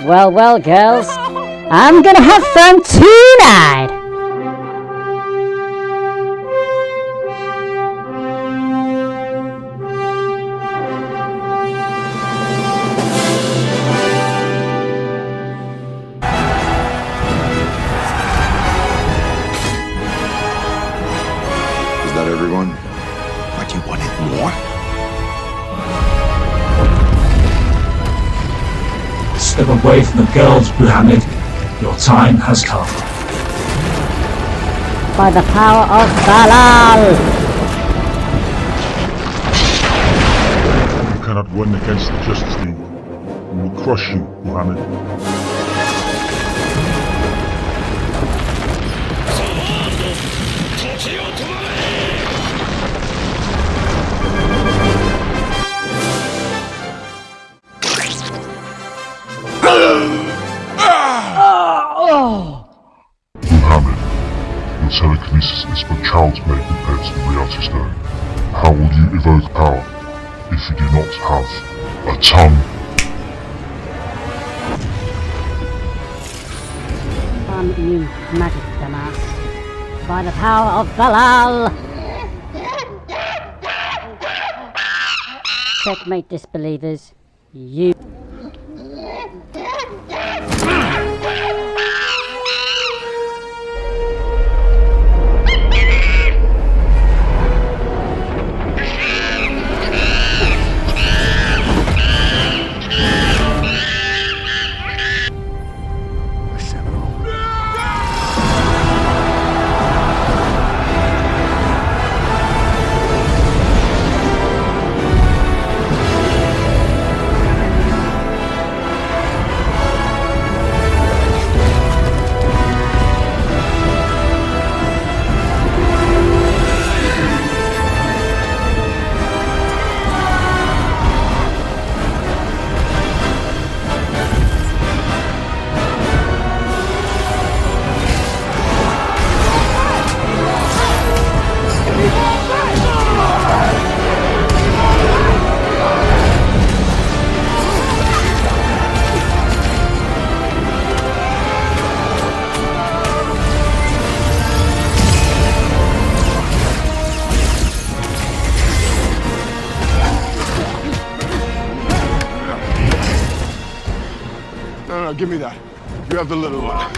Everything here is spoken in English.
Well, well, girls, I'm gonna have fun tonight! Is that everyone? What, you wanted more? Step away from the girls, Buhammed. Your time has come. By the power of Balal! You cannot win against the Justice League. We will crush you, Buhammed. Buhammed, your telekinesis is but child's play compared to the reality stone. How will you evoke power if you do not have a tongue? You magic dumbass. By the power of Balal! Checkmate, disbelievers. You... No, give me that. You have the little one.